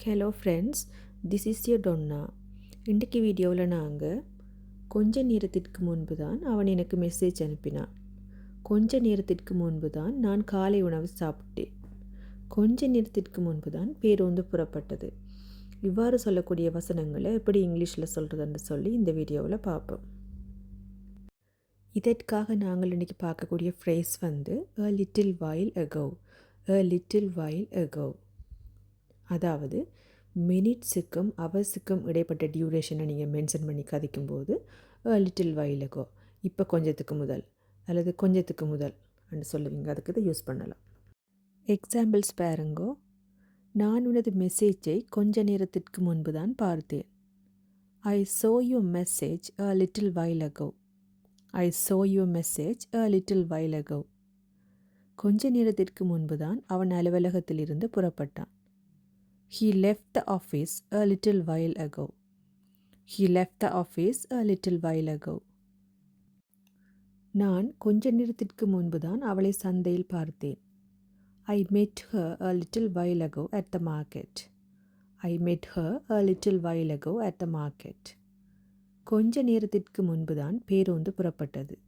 Hello friends, this is your Donna. இன்றைக்கு வீடியோவில் நாங்கள் கொஞ்ச நேரத்திற்கு முன்பு தான் அவன் எனக்கு மெசேஜ் அனுப்பினான். கொஞ்ச நேரத்திற்கு முன்பு தான் நான் காலை உணவு சாப்பிட்டேன். கொஞ்ச நேரத்திற்கு முன்பு தான் பேருந்து புறப்பட்டது. இவ்வாறு சொல்லக்கூடிய வசனங்களை எப்படி இங்கிலீஷில் சொல்கிறதுன்னு சொல்லி இந்த வீடியோவில் பார்ப்போம். இதற்காக நாங்கள் இன்றைக்கி பார்க்கக்கூடிய ஃப்ரேஸ் வந்து a little while ago. a little while ago. அதாவது மினிட்ஸுக்கும் அவர்ஸுக்கும் இடைப்பட்ட டியூரேஷனை நீங்கள் மென்ஷன் பண்ணி கதைக்கும்போது லிட்டில் while ago, இப்போ கொஞ்சத்துக்கு முதல் அல்லது கொஞ்சத்துக்கு முதல் என்று சொல்லுவீங்க. அதுக்கு இதை யூஸ் பண்ணலாம். எக்ஸாம்பிள்ஸ் பாருங்கோ. நான் உனது மெசேஜை கொஞ்ச நேரத்திற்கு முன்பு தான் பார்த்தேன். ஐ saw your message a little while ago. I saw your message a little while ago. கொஞ்ச நேரத்திற்கு முன்பு தான் அவன் அலுவலகத்திலிருந்து புறப்பட்டான். He left the office a little while ago. He left the office a little while ago. நான் கொஞ்ச நேரத்திற்கு முன்பு தான் அவளை சந்தையில் பார்த்தேன். I met her a little while ago at the market. I met her a little while ago at the market. கொஞ்ச நேரத்திற்கு முன்பு தான் பேருந்து புறப்பட்டது.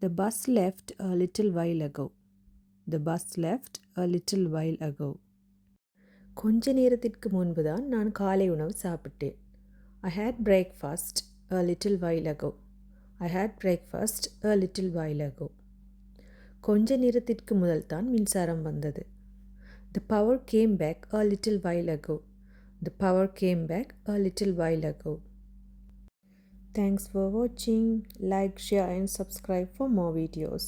The bus left a little while ago. The bus left a little while ago. கொஞ்ச நேரத்திற்கு முன்பு தான் நான் காலை உணவு சாப்பிட்டேன். I had breakfast a little while ago. I had breakfast a little while ago. கொஞ்ச நேரத்திற்கு முதல் தான் மின்சாரம் வந்தது. The power came back a little while ago. The power came back a little while ago. Thanks for watching. Like, share and subscribe for more videos.